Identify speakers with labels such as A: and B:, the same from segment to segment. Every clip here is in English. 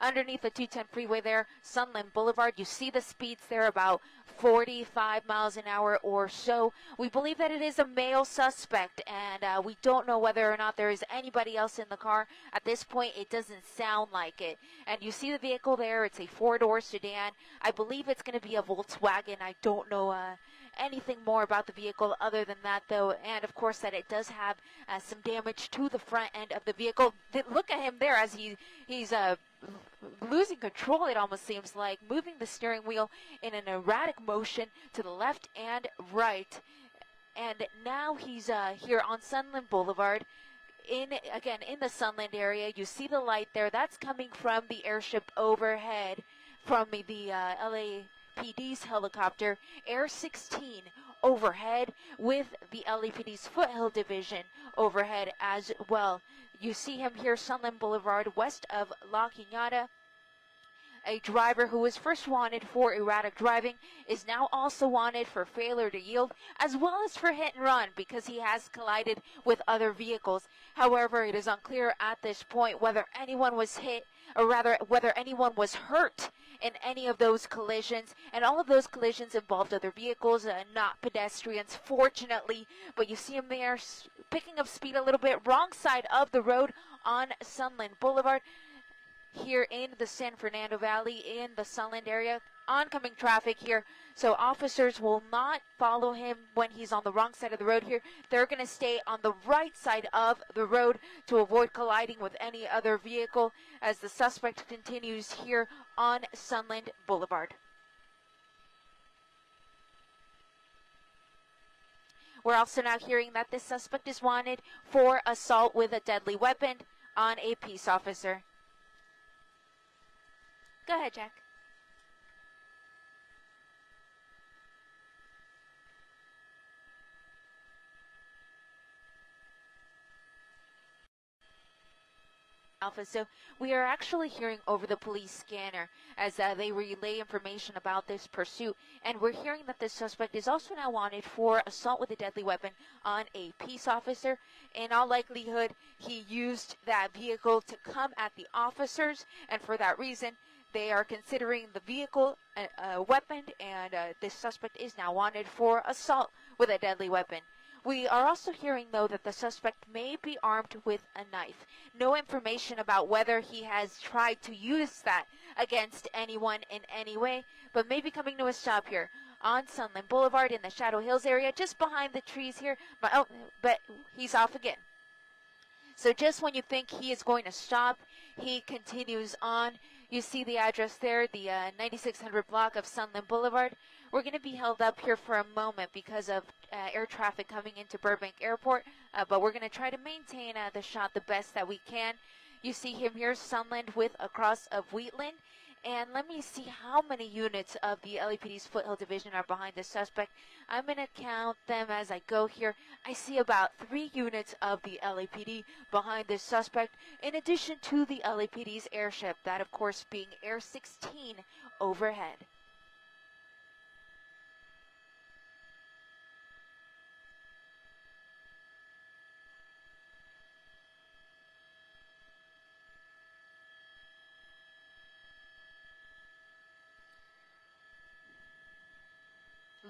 A: underneath the 210 freeway there, Sunland Boulevard. You see the speeds there, about 45 miles an hour or so. We believe that it is a male suspect, and we don't know whether or not there is anybody else in the car. At this point, it doesn't sound like it. And you see the vehicle there. It's a four-door sedan. I believe it's going to be a Volkswagen. I don't know anything more about the vehicle other than that, though, and of course that it does have some damage to the front end of the vehicle. Look at him there as he's losing control, it almost seems like, moving the steering wheel in an erratic motion to the left and right. And now he's here on Sunland Boulevard, again in the Sunland area. You see the light there. That's coming from the airship overhead, from the LAPD's helicopter, Air 16 overhead, with the LAPD's Foothill Division overhead as well. You see him here, Sunland Boulevard, west of La Cañada. A driver who was first wanted for erratic driving is now also wanted for failure to yield, as well as for hit and run, because he has collided with other vehicles. However, it is unclear at this point whether anyone was hit, or rather whether anyone was hurt in any of those collisions, and all of those collisions involved other vehicles, not pedestrians, fortunately. But you see him there picking up speed a little bit, wrong side of the road on Sunland Boulevard, here in the San Fernando Valley, in the Sunland area. Oncoming traffic here, so officers will not follow him when he's on the wrong side of the road here. They're going to stay on the right side of the road to avoid colliding with any other vehicle as the suspect continues here on Sunland Boulevard. We're also now hearing that this suspect is wanted for assault with a deadly weapon on a peace officer. Go ahead, Jack. Alpha. So we are actually hearing over the police scanner as they relay information about this pursuit, and we're hearing that this suspect is also now wanted for assault with a deadly weapon on a peace officer. In all likelihood, he used that vehicle to come at the officers, and for that reason they are considering the vehicle a weapon, and this suspect is now wanted for assault with a deadly weapon. We are also hearing, though, that the suspect may be armed with a knife. No information about whether he has tried to use that against anyone in any way, but maybe coming to a stop here on Sunland Boulevard in the Shadow Hills area, just behind the trees here. But he's off again. So just when you think he is going to stop, he continues on. You see the address there, the 9600 block of Sunland Boulevard. We're going to be held up here for a moment because of air traffic coming into Burbank Airport, but we're going to try to maintain the shot the best that we can. You see him here, Sunland with a cross of Wheatland. And let me see how many units of the LAPD's Foothill Division are behind the suspect. I'm going to count them as I go here. I see about 3 units of the LAPD behind this suspect, in addition to the LAPD's airship, that of course being Air 16 overhead.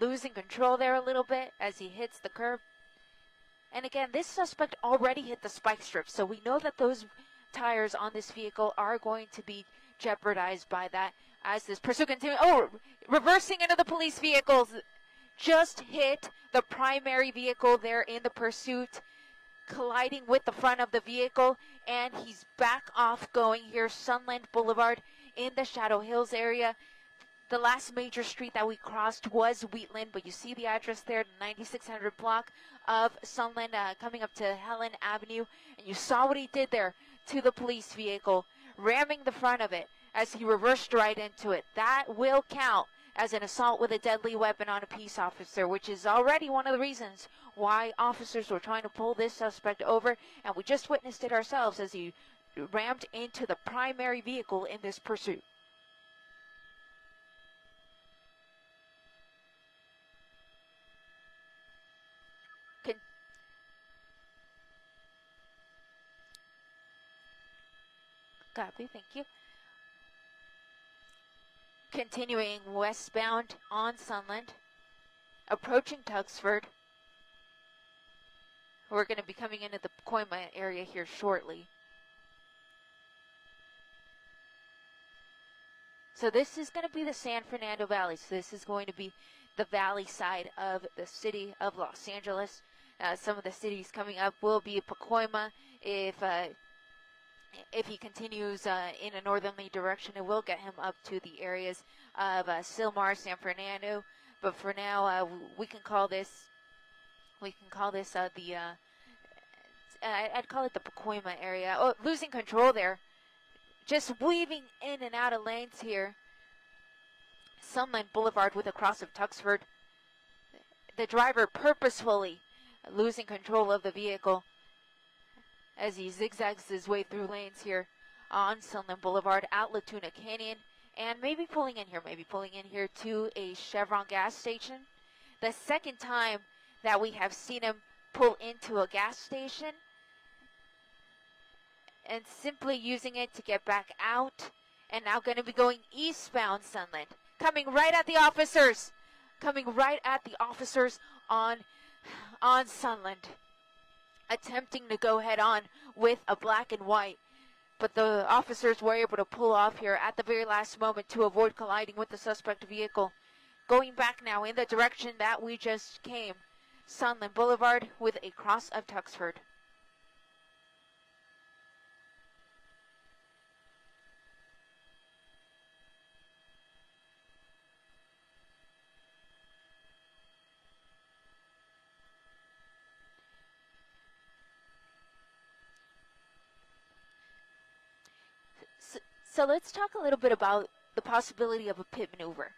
A: Losing control there a little bit as he hits the curb. And again, this suspect already hit the spike strip, so we know that those tires on this vehicle are going to be jeopardized by that as this pursuit continues. Oh, reversing into the police vehicles. Just hit the primary vehicle there in the pursuit, colliding with the front of the vehicle, and he's back off going here, Sunland Boulevard in the Shadow Hills area. The last major street that we crossed was Wheatland, but you see the address there, the 9600 block of Sunland, coming up to Helen Avenue. And you saw what he did there to the police vehicle, ramming the front of it as he reversed right into it. That will count as an assault with a deadly weapon on a peace officer, which is already one of the reasons why officers were trying to pull this suspect over. And we just witnessed it ourselves as he rammed into the primary vehicle in this pursuit. Copy, thank you. Continuing westbound on Sunland, approaching Tuxford. We're going to be coming into the Pacoima area here shortly. So this is going to be the San Fernando Valley. So this is going to be the valley side of the city of Los Angeles. Some of the cities coming up will be Pacoima. If he continues in a northerly direction, it will get him up to the areas of Silmar, San Fernando. But for now, we can call this I'd call it the Pacoima area. Oh, losing control there. Just weaving in and out of lanes here. Sunland Boulevard with a cross of Tuxford. The driver purposefully losing control of the vehicle as he zigzags his way through lanes here on Sunland Boulevard at La Tuna Canyon, and maybe pulling in here to a Chevron gas station. The second time that we have seen him pull into a gas station and simply using it to get back out, and now going to be going eastbound Sunland, coming right at the officers on Sunland, attempting to go head on with a black and white, but the officers were able to pull off here at the very last moment to avoid colliding with the suspect vehicle. Going back now in the direction that we just came, Sunland Boulevard with a cross of Tuxford. So let's talk a little bit about the possibility of a pit maneuver.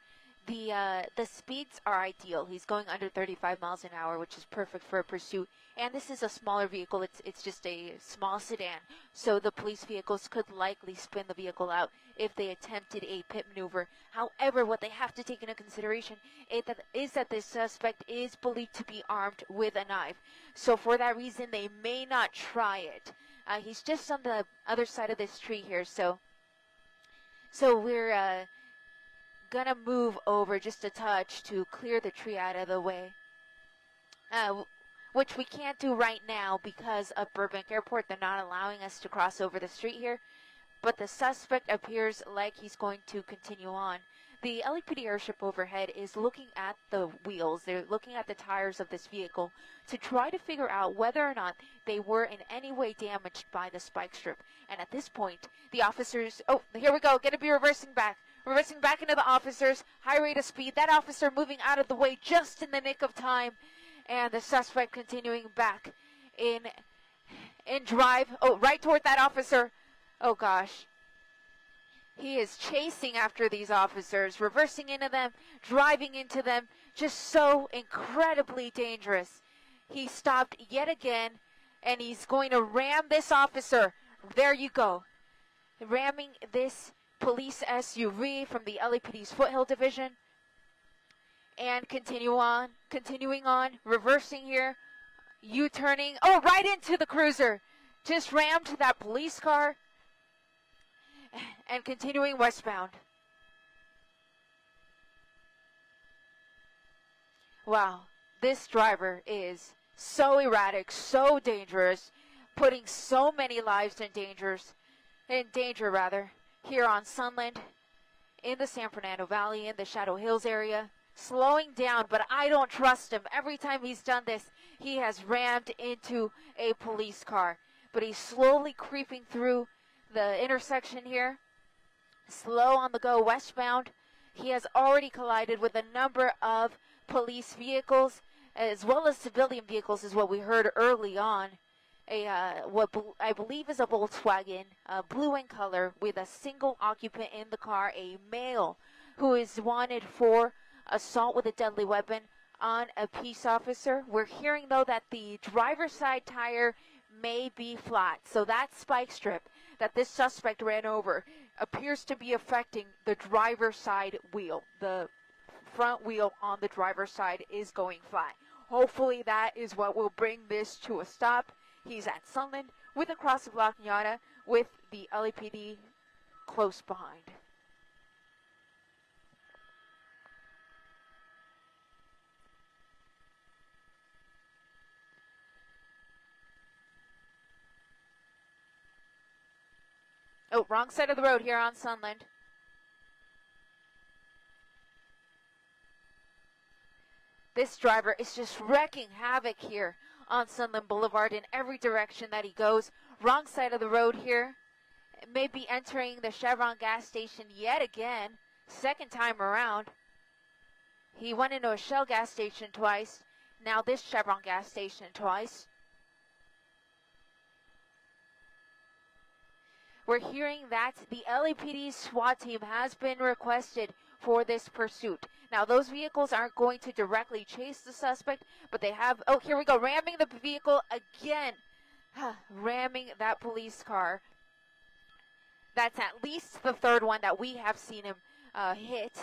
A: The speeds are ideal. He's going under 35 miles an hour, which is perfect for a pursuit. And this is a smaller vehicle. It's just a small sedan. So the police vehicles could likely spin the vehicle out if they attempted a pit maneuver. However, what they have to take into consideration is that this suspect is believed to be armed with a knife. So for that reason, they may not try it. He's just on the other side of this tree here. So we're gonna move over just a touch to clear the tree out of the way, which we can't do right now because of Burbank Airport. They're not allowing us to cross over the street here, but the suspect appears like he's going to continue on. The LAPD airship overhead is looking at the wheels. They're looking at the tires of this vehicle to try to figure out whether or not they were in any way damaged by the spike strip. And at this point, the officers, oh, here we go, going to be reversing back into the officers, high rate of speed. That officer moving out of the way just in the nick of time, and the suspect continuing back in drive. Oh, right toward that officer. Oh gosh. He is chasing after these officers, reversing into them, driving into them, just so incredibly dangerous. He stopped yet again, and he's going to ram this officer. There you go. Ramming this police SUV from the LAPD's Foothill Division. And continuing on, reversing here, U-turning, oh, right into the cruiser. Just rammed that police car. And continuing westbound. Wow, this driver is so erratic, so dangerous, putting so many lives in danger here on Sunland, in the San Fernando Valley, in the Shadow Hills area, slowing down, but I don't trust him. Every time he's done this, he has rammed into a police car, but he's slowly creeping through the intersection here, slow on the go westbound. He has already collided with a number of police vehicles as well as civilian vehicles, is what we heard early on. What I believe is a Volkswagen, blue in color, with a single occupant in the car, a male who is wanted for assault with a deadly weapon on a peace officer. We're hearing, though, that the driver's side tire may be flat, so that spike strip that this suspect ran over appears to be affecting the driver's side wheel. The front wheel on the driver's side is going flat. Hopefully that is what will bring this to a stop. He's at Sunland with a cross of La Cañada with the LAPD close behind. Oh, wrong side of the road here on Sunland. This driver is just wreaking havoc here on Sunland Boulevard in every direction that he goes. Wrong side of the road here. Maybe entering the Chevron gas station yet again. Second time around. He went into a Shell gas station twice. Now this Chevron gas station twice. We're hearing that the LAPD SWAT team has been requested for this pursuit. Now, those vehicles aren't going to directly chase the suspect, but they have, oh, here we go, ramming the vehicle again. Ramming that police car. That's at least the third one that we have seen him hit,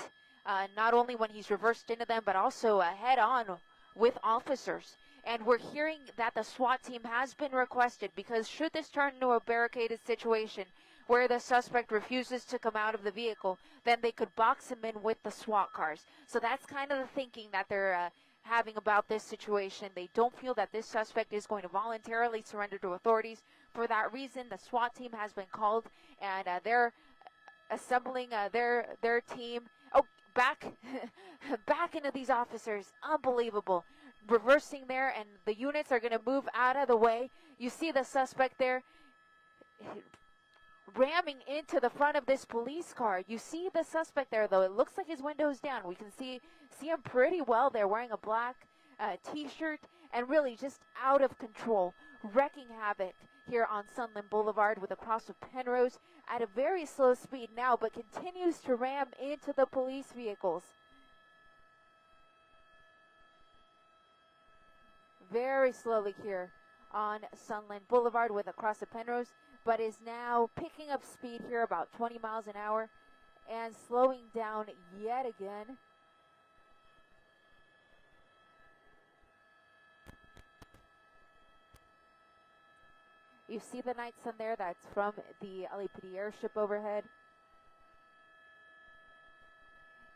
A: not only when he's reversed into them, but also head on with officers. And we're hearing that the SWAT team has been requested because should this turn into a barricaded situation where the suspect refuses to come out of the vehicle, then they could box him in with the SWAT cars. So that's kind of the thinking that they're having about this situation. They don't feel that this suspect is going to voluntarily surrender to authorities. For that reason, the SWAT team has been called, and they're assembling their team. Oh, back into these officers. Unbelievable. Reversing there, and the units are going to move out of the way. You see the suspect there ramming into the front of this police car. You see the suspect there, though. It looks like his window's down. We can see him pretty well there, wearing a black t-shirt, and really just out of control, wreaking havoc here on Sunland Boulevard with a cross of Penrose at a very slow speed now, but continues to ram into the police vehicles. Very slowly here on Sunland Boulevard with a cross of Penrose, but is now picking up speed here about 20 miles an hour and slowing down yet again. You see the night sun there, that's from the LAPD airship overhead.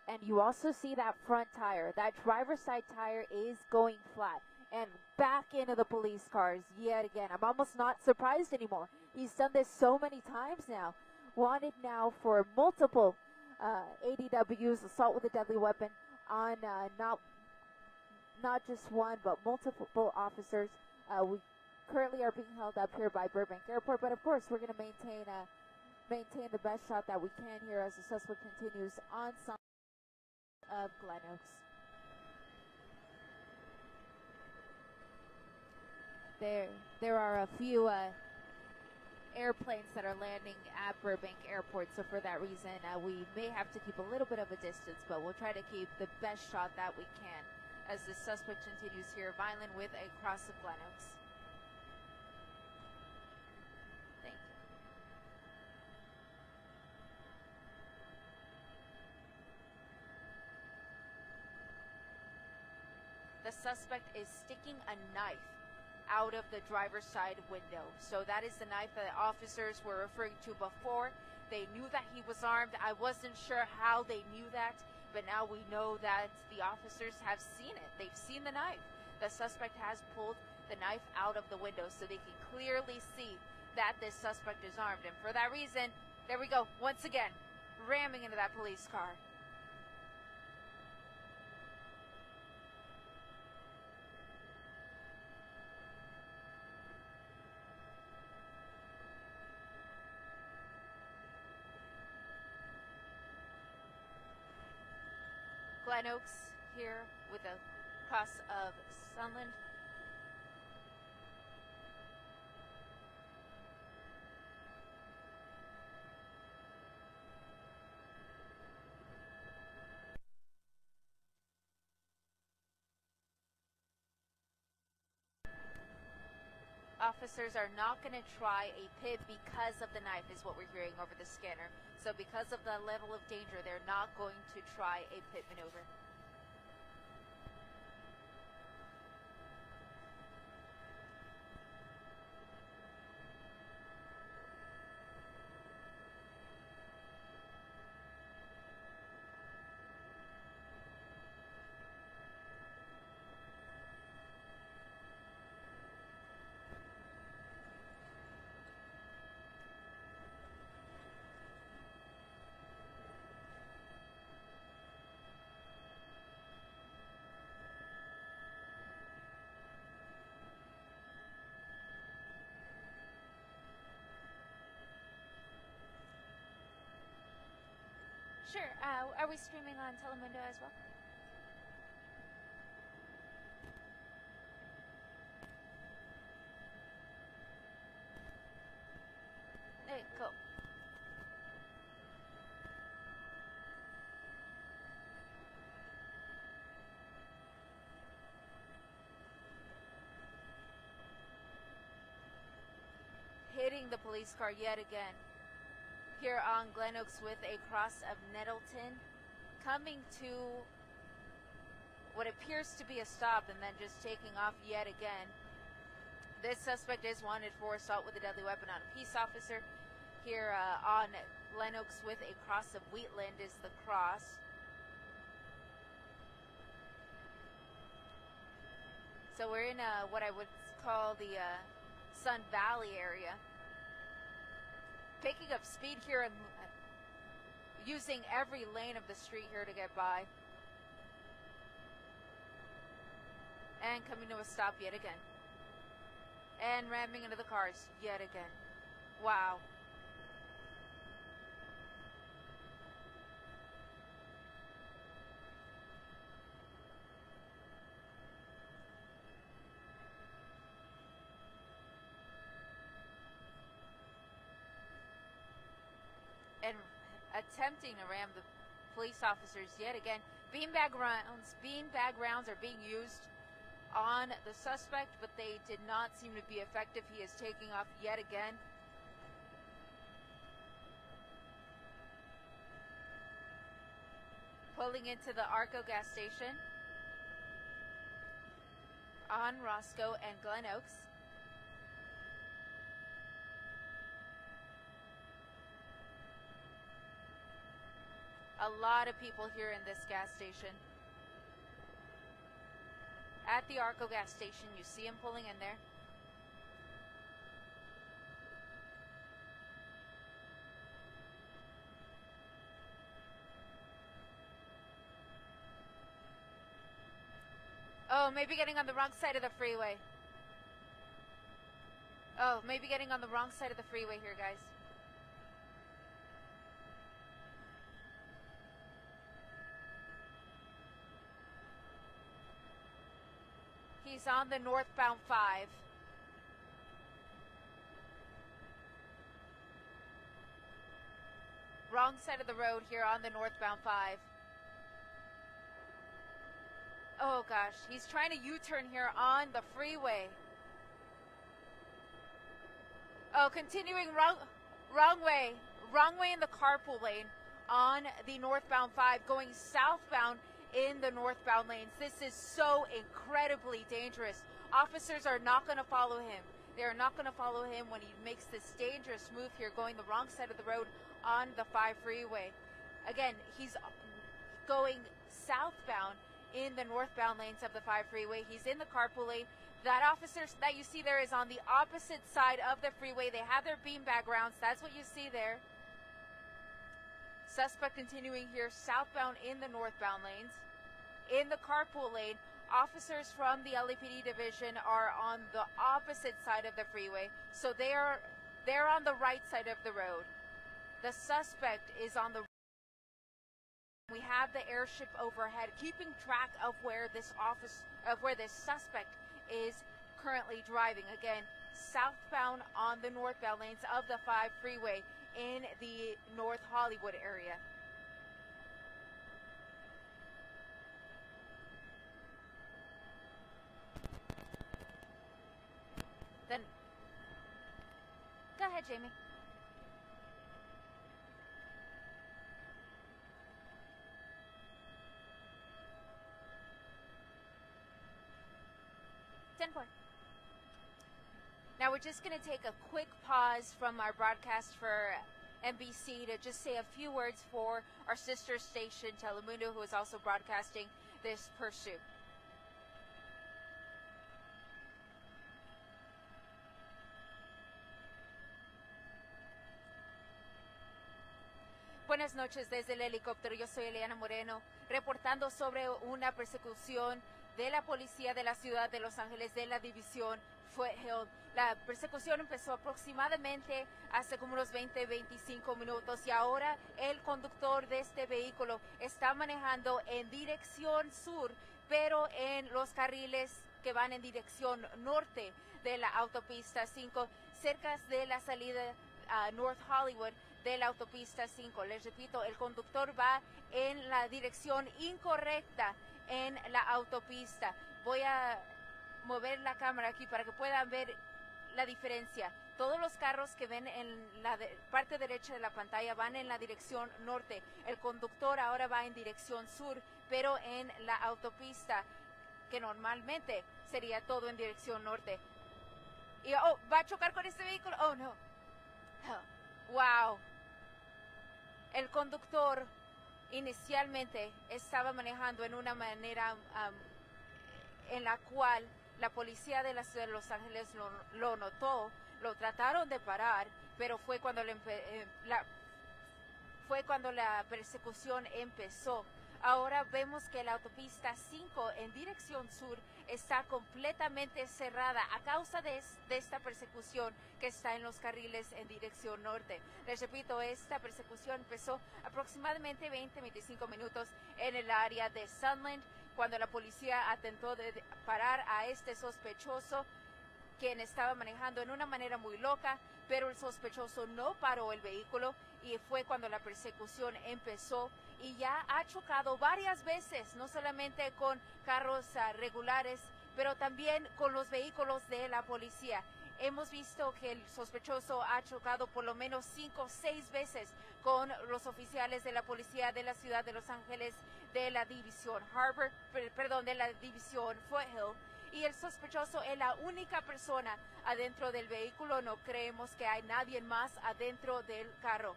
A: And you also see that front tire. That driver's side tire is going flat. And back into the police cars yet again. I'm almost not surprised anymore. He's done this so many times now. Wanted now for multiple ADWs, assault with a deadly weapon, on not just one, but multiple officers. We currently are being held up here by Burbank Airport, but of course we're going to maintain the best shot that we can here as the suspect continues on some of Glen Oaks. There are a few airplanes that are landing at Burbank Airport, so for that reason we may have to keep a little bit of a distance, but we'll try to keep the best shot that we can as the suspect continues here, violent with a cross of Glen Oaks. Thank you. The suspect is sticking a knife out of the driver's side window. So that is the knife that officers were referring to before. They knew that he was armed. I wasn't sure how they knew that, but now we know that the officers have seen it. They've seen the knife. The suspect has pulled the knife out of the window so they can clearly see that this suspect is armed. And for that reason, there we go, once again, ramming into that police car. Glen Oaks here with a cross of Sunland. Officers are not going to try a pit because of the knife is what we're hearing over the scanner. So because of the level of danger, they're not going to try a pit maneuver. Sure. Are we streaming on Telemundo as well? Hey, cool. Hitting the police car yet again. Here on Glen Oaks with a cross of Nettleton, coming to what appears to be a stop and then just taking off yet again. This suspect is wanted for assault with a deadly weapon on a peace officer. Here on Glen Oaks with a cross of Wheatland is the cross. So we're in what I would call the Sun Valley area. Picking up speed here and using every lane of the street here to get by. And coming to a stop yet again. And ramming into the cars yet again. Wow. And attempting to ram the police officers yet again. Beanbag rounds are being used on the suspect, but they did not seem to be effective. He is taking off yet again. Pulling into the Arco gas station on Roscoe and Glen Oaks. A lot of people here in this gas station. At the Arco gas station, you see him pulling in there. Oh, maybe getting on the wrong side of the freeway. Oh, maybe getting on the wrong side of the freeway here, guys. He's on the northbound 5. Wrong side of the road here on the northbound 5. Oh gosh, he's trying to U-turn here on the freeway. Oh, continuing wrong way in the carpool lane on the northbound 5, going southbound in the northbound lanes. This is so incredibly dangerous. Officers are not going to follow him. They are not going to follow him when he makes this dangerous move here, going the wrong side of the road on the 5 freeway. Again, he's going southbound in the northbound lanes of the 5 freeway. He's in the carpool lane. That officer that you see there is on the opposite side of the freeway. They have their beanbag rounds. That's what you see there. Suspect continuing here southbound in the northbound lanes. In the carpool lane, officers from the LAPD division are on the opposite side of the freeway, so they're on the right side of the road. The suspect is on the. We have the airship overhead, keeping track of where this suspect is currently driving. Again, southbound on the northbound lanes of the 5 freeway in the North Hollywood area. Then, go ahead, Jamie. Now we're just going to take a quick pause from our broadcast for NBC to just say a few words for our sister station, Telemundo, who is also broadcasting this pursuit. Buenas noches desde el helicóptero. Yo soy Eliana Moreno, reportando sobre una persecución de la policía de la ciudad de Los Ángeles de la división Foothill
B: La persecución empezó aproximadamente hace como unos 20-25 minutos y ahora el conductor de este vehículo está manejando en dirección sur, pero en los carriles que van en dirección norte de la autopista 5, cerca de la salida a North Hollywood de la autopista 5. Les repito, el conductor va en la dirección incorrecta en la autopista. Voy a mover la cámara aquí para que puedan ver la diferencia. Todos los carros que ven en la parte derecha de la pantalla van en la dirección norte. El conductor ahora va en dirección sur, pero en la autopista, que normalmente sería todo en dirección norte. Y va a chocar con este vehículo. Oh, no. Oh, wow. El conductor inicialmente estaba manejando en una manera en la cual la policía de la ciudad de Los Ángeles lo notó, lo trataron de parar, pero fue cuando la persecución empezó. Ahora vemos que la autopista 5 en dirección sur está completamente cerrada a causa de esta persecución que está en los carriles en dirección norte. Les repito, esta persecución empezó aproximadamente 20-25 minutos en el área de Sunland, cuando la policía atentó de parar a este sospechoso, quien estaba manejando en una manera muy loca, pero el sospechoso no paró el vehículo y fue cuando la persecución empezó, y ya ha chocado varias veces, no solamente con carros regulares, pero también con los vehículos de la policía. Hemos visto que el sospechoso ha chocado por lo menos 5 o 6 veces con los oficiales de la policía de la ciudad de Los Ángeles, de la división de la división Foothill. Y el sospechoso es la única persona adentro del vehículo. No creemos que hay nadie más adentro del carro.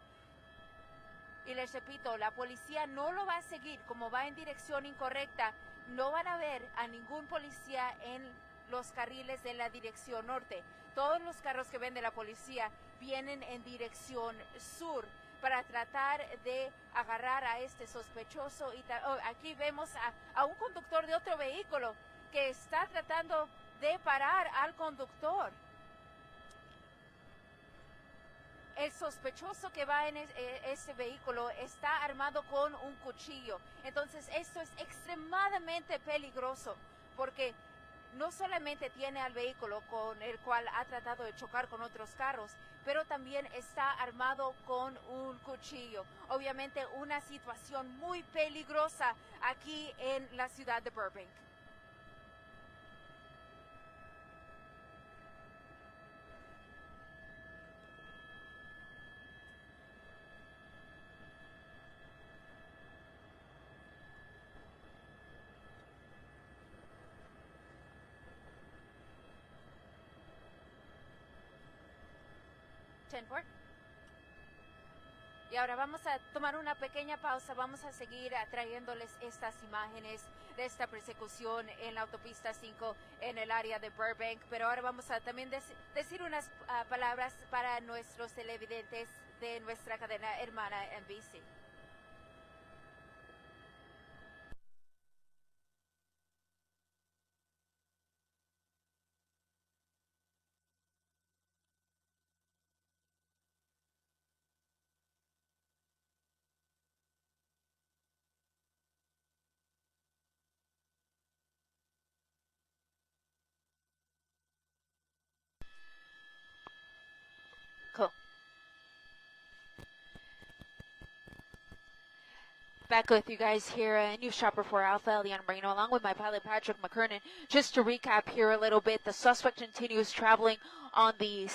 B: Y les repito, la policía no lo va a seguir. Como va en dirección incorrecta, no van a ver a ningún policía en los carriles de la dirección norte. Todos los carros que ven de la policía vienen en dirección sur para tratar de agarrar a este sospechoso. Y aquí vemos a un conductor de otro vehículo que está tratando de parar al conductor. El sospechoso que va en este vehículo está armado con un cuchillo. Entonces esto es extremadamente peligroso, porque no solamente tiene al vehículo con el cual ha tratado de chocar con otros carros, pero también está armado con un cuchillo. Obviamente una situación muy peligrosa aquí en la ciudad de Burbank. Y ahora vamos a tomar una pequeña pausa. Vamos a seguir trayéndoles estas imágenes de esta persecución en la autopista 5 en el área de Burbank. Pero ahora vamos a también decir unas palabras para nuestros televidentes de nuestra cadena hermana NBC.
A: Cool. Back with you guys here, News Shopper for Alpha, Eliana Marino, along with my pilot Patrick McKernan. Just to recap here a little bit, the suspect continues traveling on the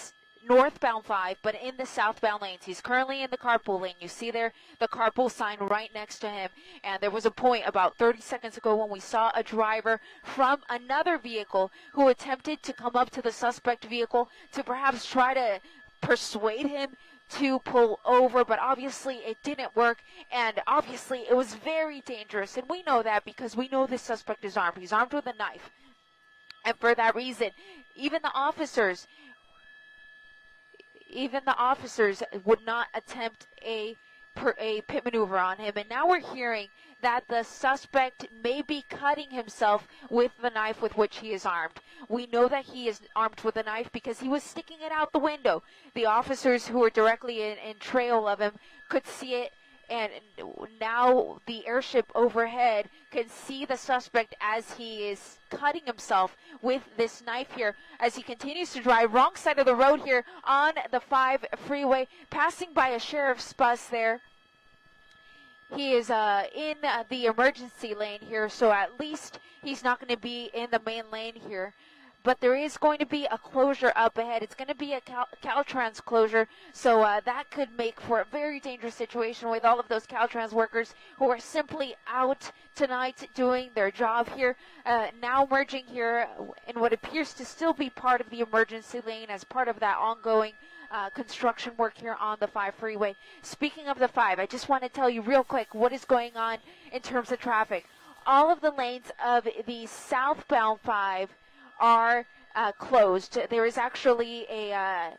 A: northbound 5, but in the southbound lanes. He's currently in the carpool lane. You see there the carpool sign right next to him. And there was a point about 30 seconds ago when we saw a driver from another vehicle who attempted to come up to the suspect vehicle to perhaps try to persuade him to pull over, but obviously it didn't work, and obviously it was very dangerous, and we know that because we know this suspect is armed. He's armed with a knife, and for that reason, even the officers would not attempt a a pit maneuver on him, and now we're hearing that the suspect may be cutting himself with the knife with which he is armed. We know that he is armed with a knife because he was sticking it out the window. The officers who were directly in trail of him could see it, and now the airship overhead can see the suspect as he is cutting himself with this knife here as he continues to drive wrong side of the road here on the 5 freeway, passing by a sheriff's bus there. He is in the emergency lane here, so at least he's not going to be in the main lane here. But there is going to be a closure up ahead. It's going to be a Caltrans closure, so that could make for a very dangerous situation with all of those Caltrans workers who are simply out tonight doing their job here, now merging here in what appears to still be part of the emergency lane as part of that ongoing construction work here on the 5 freeway. Speaking of the 5, I just want to tell you real quick what is going on in terms of traffic. All of the lanes of the southbound 5 are closed. There is actually a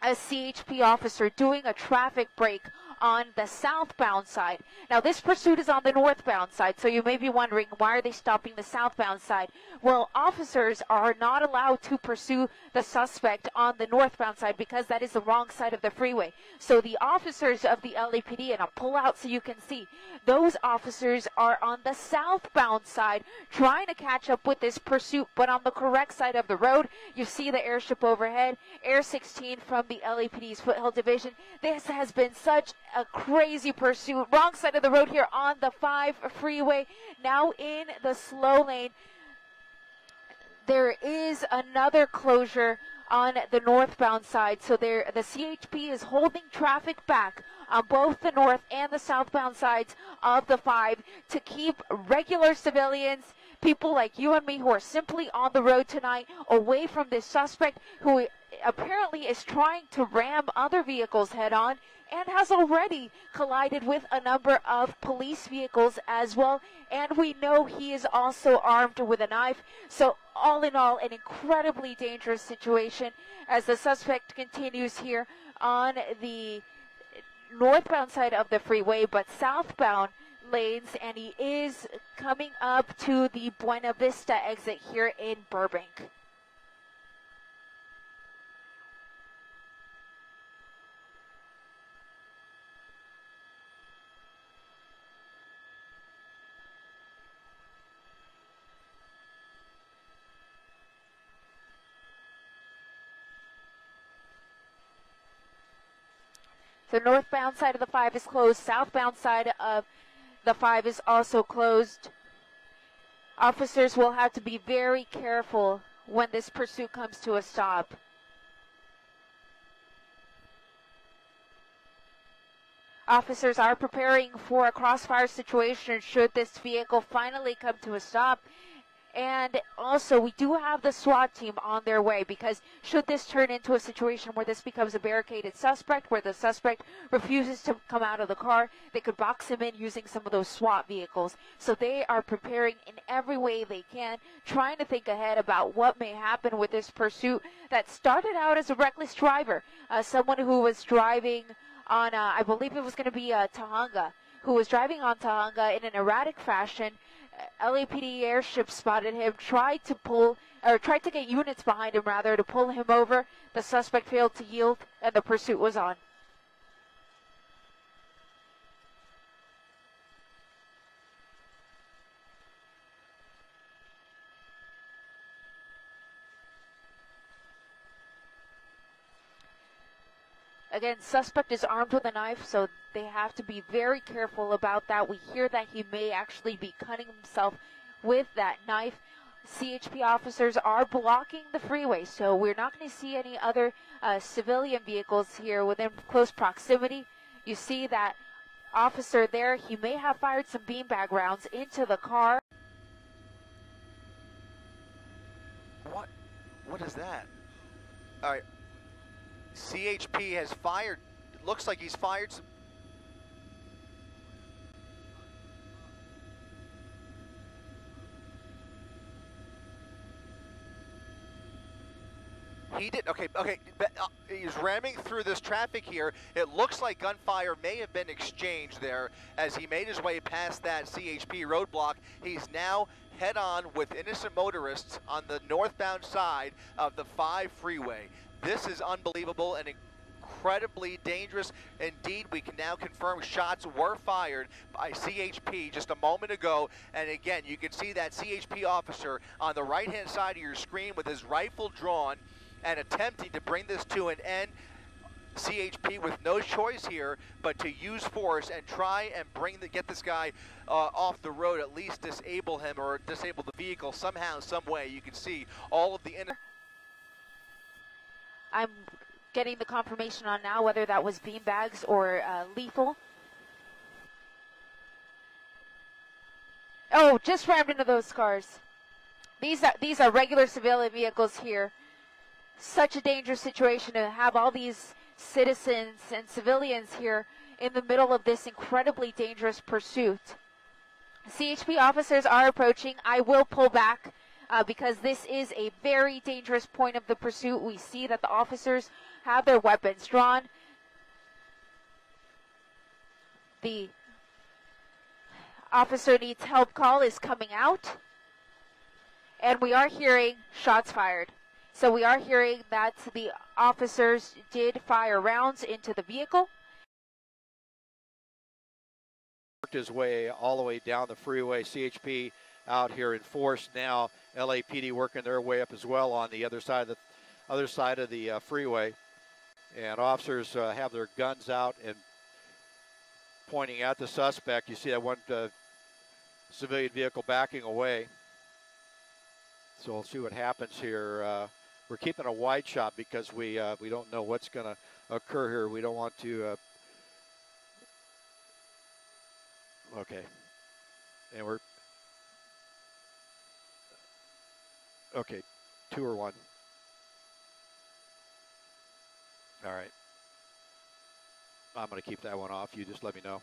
A: CHP officer doing a traffic break on the southbound side. Now this pursuit is on the northbound side, so you may be wondering, why are they stopping the southbound side? Well, officers are not allowed to pursue the suspect on the northbound side because that is the wrong side of the freeway. So the officers of the LAPD, and I'll pull out so you can see, those officers are on the southbound side trying to catch up with this pursuit, but on the correct side of the road. You see the airship overhead, Air 16 from the LAPD's Foothill Division. This has been such a crazy pursuit. Wrong side of the road here on the 5 freeway. Now in the slow lane. There is another closure on the northbound side. So the CHP is holding traffic back on both the north and the southbound sides of the 5 to keep regular civilians, people like you and me who are simply on the road tonight, away from this suspect who apparently is trying to ram other vehicles head on and has already collided with a number of police vehicles as well. And we know he is also armed with a knife. So all in all, an incredibly dangerous situation as the suspect continues here on the northbound side of the freeway, but southbound lanes, and he is coming up to the Buena Vista exit here in Burbank. The northbound side of the 5 is closed. Southbound side of the 5 is also closed. Officers will have to be very careful when this pursuit comes to a stop. Officers are preparing for a crossfire situation should this vehicle finally come to a stop. And also, we do have the SWAT team on their way, because should this turn into a situation where this becomes a barricaded suspect, where the suspect refuses to come out of the car, they could box him in using some of those SWAT vehicles. So they are preparing in every way they can, trying to think ahead about what may happen with this pursuit that started out as a reckless driver. Someone who was driving on, I believe it was going to be Tahanga, who was driving on Tahanga in an erratic fashion. LAPD airship spotted him, tried to get units behind him rather to pull him over. The suspect failed to yield and the pursuit was on. Again, suspect is armed with a knife, so they have to be very careful about that. We hear that he may actually be cutting himself with that knife. CHP officers are blocking the freeway, so we're not going to see any other civilian vehicles here within close proximity. You see that officer there, he may have fired some beanbag rounds into the car.
C: What is that? All right. CHP has fired, it looks like he's fired some. he did. Okay, he's ramming through this traffic here. It looks like gunfire may have been exchanged there as he made his way past that CHP roadblock. He's now head-on with innocent motorists on the northbound side of the 5 freeway. This is unbelievable and incredibly dangerous. Indeed, we can now confirm shots were fired by CHP just a moment ago. And again, you can see that CHP officer on the right-hand side of your screen with his rifle drawn and attempting to bring this to an end. CHP with no choice here but to use force and try and get this guy off the road, at least disable him or disable the vehicle somehow, some way. You can see all of the
A: I'm getting the confirmation on now whether that was beanbags or lethal. Oh, just rammed into those cars. These are regular civilian vehicles here. Such a dangerous situation to have all these citizens and civilians here in the middle of this incredibly dangerous pursuit. CHP officers are approaching. I will pull back because this is a very dangerous point of the pursuit. We see that the officers have their weapons drawn. The officer needs help call is coming out. And we are hearing shots fired. So we are hearing that the officers did fire rounds into the vehicle.
D: Worked his way all the way down the freeway. CHP out here in force now. LAPD working their way up as well on the other side of the freeway. And officers have their guns out and pointing at the suspect. You see that one civilian vehicle backing away. So we'll see what happens here. We're keeping a wide shot because we don't know what's going to occur here. We don't want to. Okay, and we're okay. 2 or 1. All right. I'm going to keep that one off. You just let me know.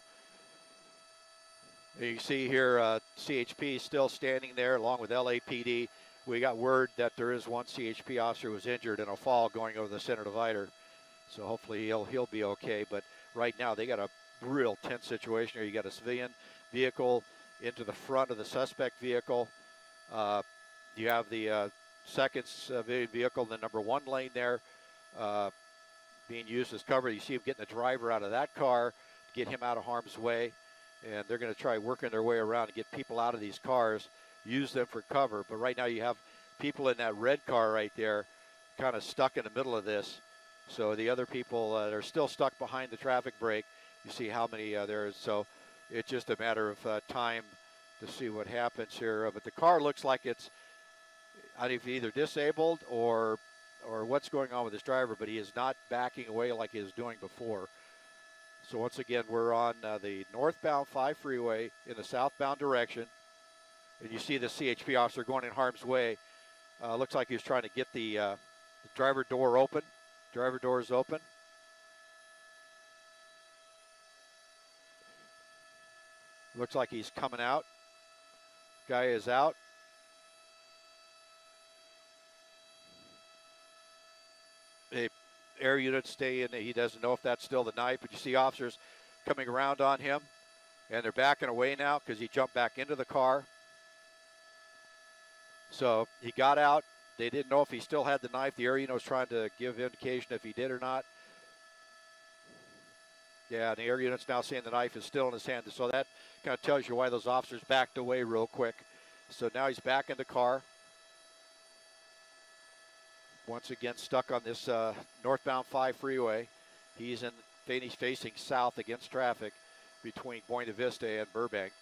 D: You see here, CHP still standing there along with LAPD. We got word that there is one CHP officer who was injured in a fall going over the center divider. So hopefully he'll be okay. But right now they got a real tense situation here. You got a civilian vehicle into the front of the suspect vehicle. You have the second civilian vehicle, the number 1 lane there, being used as cover. You see him getting the driver out of that car to get him out of harm's way. And they're going to try working their way around to get people out of these cars, use them for cover. But right now you have people in that red car right there kind of stuck in the middle of this. So the other people they're still stuck behind the traffic brake. You see how many there is. So it's just a matter of time to see what happens here. But the car looks like it's either disabled or what's going on with this driver, but he is not backing away like he was doing before. So once again, we're on the northbound 5 freeway in the southbound direction. And you see the CHP officer going in harm's way. Looks like he was trying to get the driver door open. Driver door is open. Looks like he's coming out. Guy is out. The air units stay in. He doesn't know if that's still the knife, but you see officers coming around on him. And they're backing away now because he jumped back into the car. So he got out. They didn't know if he still had the knife. The area was trying to give indication if he did or not. Yeah, and the air unit's now saying the knife is still in his hand. So that kind of tells you why those officers backed away real quick. So now he's back in the car. Once again, stuck on this northbound 5 freeway. He's facing south against traffic between Buena Vista and Burbank.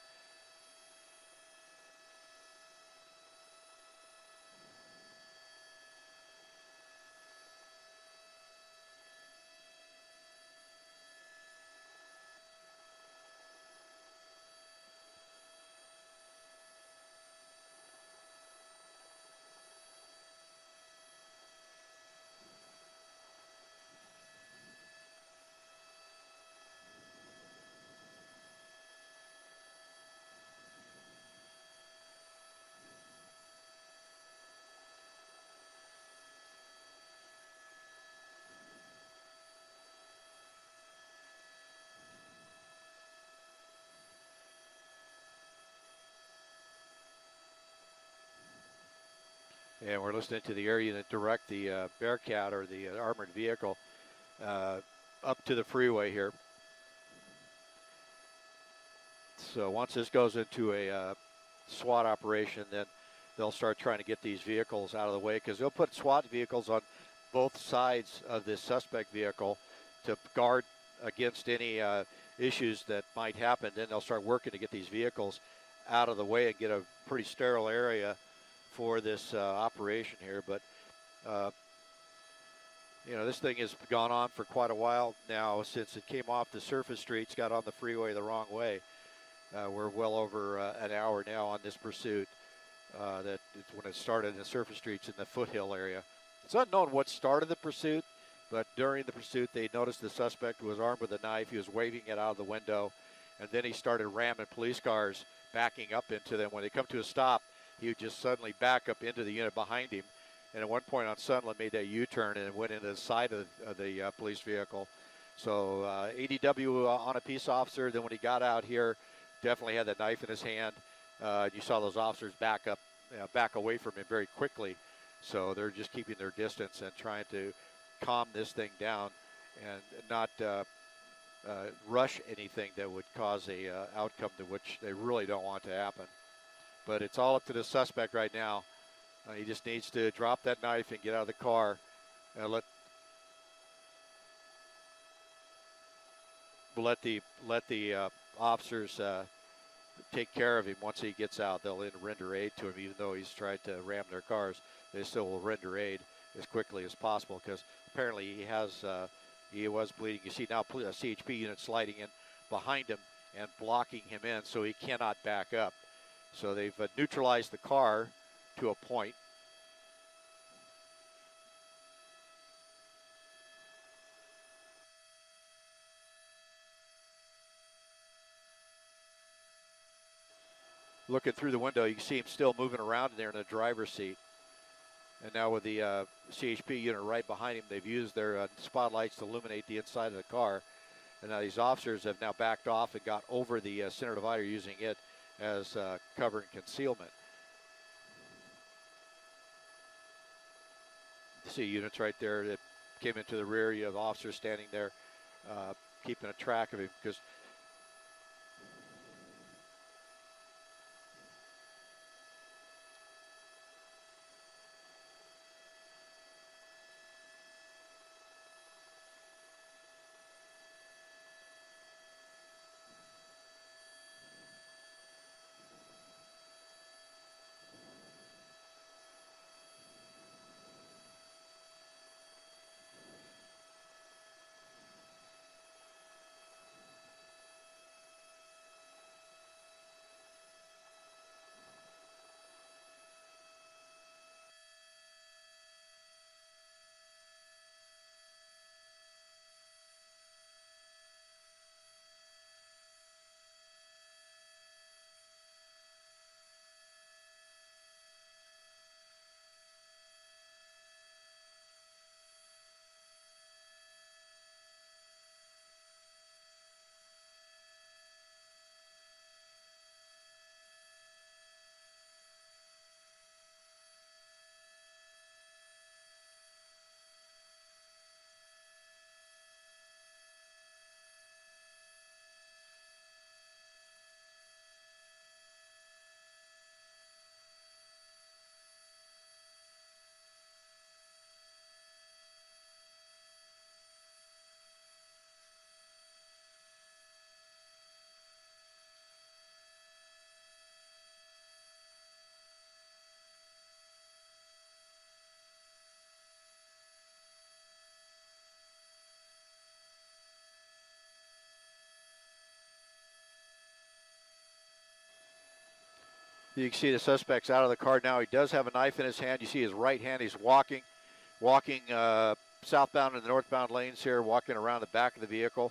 D: and we're listening to the air unit direct the Bearcat, or the armored vehicle, up to the freeway here. So once this goes into a SWAT operation, then they'll start trying to get these vehicles out of the way, because they'll put SWAT vehicles on both sides of this suspect vehicle to guard against any issues that might happen. Then they'll start working to get these vehicles out of the way and get a pretty sterile area for this operation here. But you know, this thing has gone on for quite a while now, since it came off the surface streets, got on the freeway the wrong way. We're well over an hour now on this pursuit. That it's when it started in the surface streets in the foothill area. It's unknown what started the pursuit, but during the pursuit they noticed the suspect was armed with a knife. He was waving it out of the window, and then he started ramming police cars, backing up into them. When they come to a stop, he would just suddenly back up into the unit behind him, and at one point on Sunland made that U-turn and went into the side of the police vehicle. So ADW on a peace officer. Then when he got out here, definitely had that knife in his hand. You saw those officers back away from him very quickly. So they're just keeping their distance and trying to calm this thing down and not rush anything that would cause a outcome to which they really don't want to happen. But it's all up to the suspect right now. He just needs to drop that knife and get out of the car and let the officers take care of him. Once he gets out, they'll render aid to him. Even though he's tried to ram their cars, they still will render aid as quickly as possible, because apparently he was bleeding. You see now a CHP unit sliding in behind him and blocking him in, so he cannot back up. So they've neutralized the car to a point. Looking through the window, you can see him still moving around in there in the driver's seat. And now with the CHP unit right behind him, they've used their spotlights to illuminate the inside of the car. And now these officers have now backed off and got over the center divider, using it as cover and concealment. You see units right there that came into the rear. You have officers standing there keeping a track of him, because you can see the suspect's out of the car now. He does have a knife in his hand. You see his right hand. He's walking southbound in the northbound lanes here, walking around the back of the vehicle.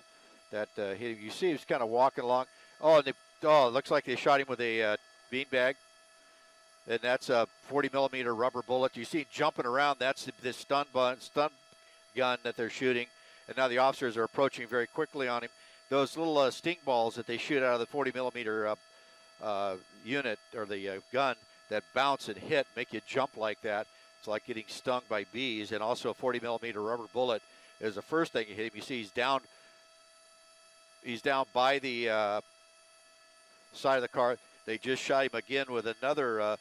D: That you see he's kind of walking along. Oh, and it looks like they shot him with a beanbag. And that's a 40 millimeter rubber bullet. You see him jumping around. That's the stun gun that they're shooting. And now the officers are approaching very quickly on him. Those little stink balls that they shoot out of the 40 millimeter unit, or the gun, that bounce and hit, make you jump like that. It's like getting stung by bees, and also a 40 millimeter rubber bullet is the first thing you hit him. You see he's down by the side of the car. They just shot him again with another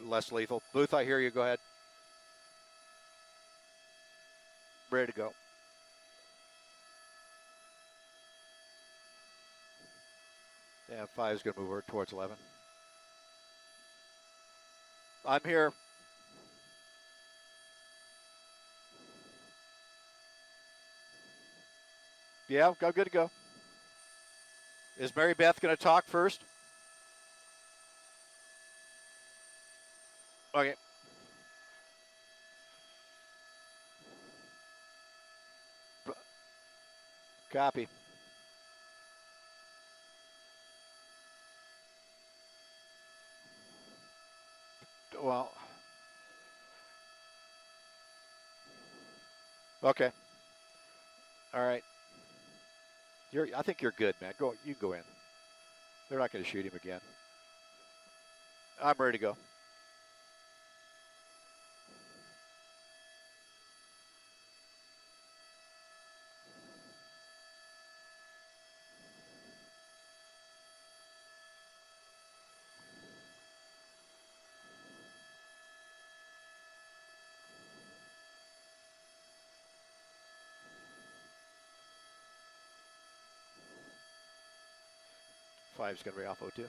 D: less lethal. Booth, I hear you. Go ahead. Ready to go. Yeah, 5 is going to move over towards 11. I'm here. Yeah, I'm good to go. Is Mary Beth going to talk first? Okay. Copy. Well, okay. All right. I think you're good, man. You go in. They're not going to shoot him again. I'm ready to go. Five's going to be off 0-2.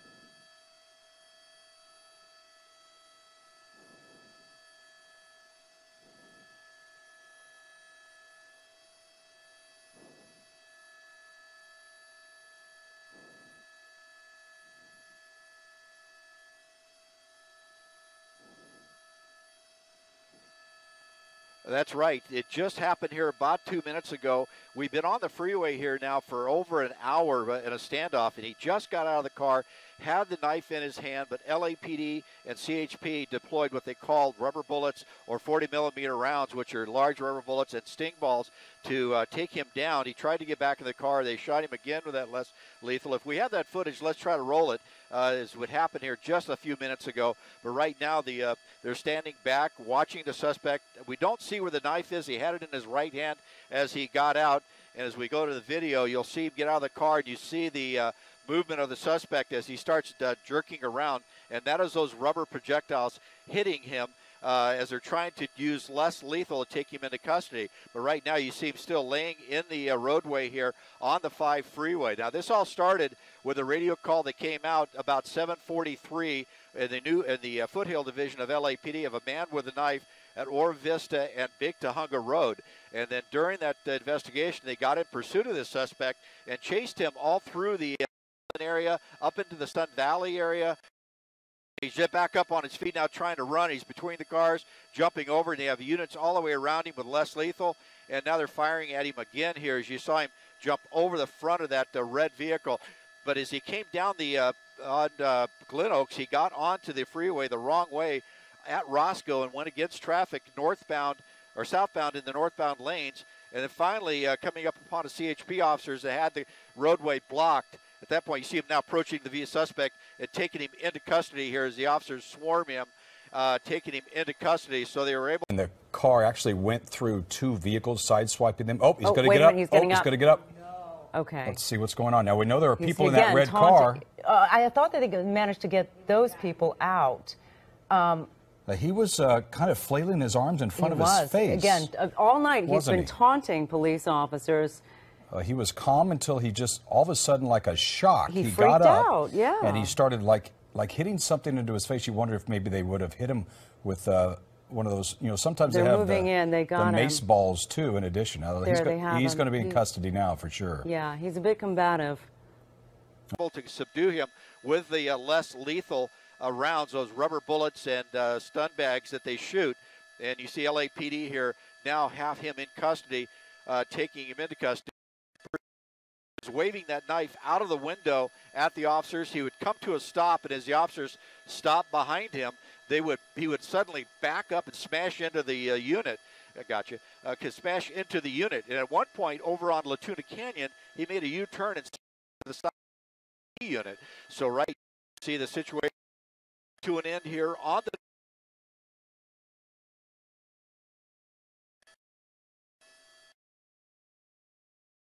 D: That's right. It just happened here about 2 minutes ago. We've been on the freeway here now for over an hour in a standoff, and he just got out of the car, had the knife in his hand, but LAPD and CHP deployed what they called rubber bullets or 40 millimeter rounds, which are large rubber bullets and sting balls, to take him down. He tried to get back in the car. They shot him again with that less lethal. If we have that footage, let's try to roll it, as what happened here just a few minutes ago. But right now, they're standing back, watching the suspect. We don't see where the knife is. He had it in his right hand as he got out. And as we go to the video, you'll see him get out of the car, and you see the movement of the suspect as he starts jerking around. And that is those rubber projectiles hitting him as they're trying to use less lethal to take him into custody. But right now you see him still laying in the roadway here on the 5 freeway. Now this all started with a radio call that came out about 7:43 in the Foothill Division of LAPD of a man with a knife at Oro Vista and Big Tahunga Road. And then during that investigation, they got in pursuit of this suspect and chased him all through the area, up into the Sun Valley area. He's just back up on his feet now trying to run. He's between the cars, jumping over, and they have units all the way around him with less lethal. And now they're firing at him again here as you saw him jump over the front of that red vehicle. But as he came down on Glen Oaks, he got onto the freeway the wrong way at Roscoe and went against traffic northbound or southbound in the northbound lanes. And then finally coming up upon a CHP officers that had the roadway blocked. At that point, you see him now approaching the suspect and taking him into custody here as the officers swarm him, taking him into custody. So they were able.
E: And the car actually went through 2 vehicles, sideswiping them. Oh, he's going to get up. He's going to get up.
F: No. Okay.
E: Let's see what's going on. Now, we know there are people in that red car.
F: I thought that they managed to get those people out.
E: He was kind of flailing his arms in front of his face.
F: Again, all night he's been taunting police officers.
E: He was calm until he just, all of a sudden, like a shock,
F: he
E: got up
F: out, yeah.
E: And he started like hitting something into his face. You wonder if maybe they would have hit him with one of those, sometimes they have the mace balls, too, in addition. Now, he's going to be in custody now, for sure.
F: Yeah, he's a bit combative.
D: To subdue him with the less lethal rounds, those rubber bullets and stun bags that they shoot. And you see LAPD here now have him in custody, taking him into custody. Waving that knife out of the window at the officers. He would come to a stop, and as the officers stopped behind him, he would suddenly back up and smash into the unit. Smash into the unit. And at one point over on Latuna Canyon, he made a U-turn and the side of the unit. So right, see the situation to an end here on the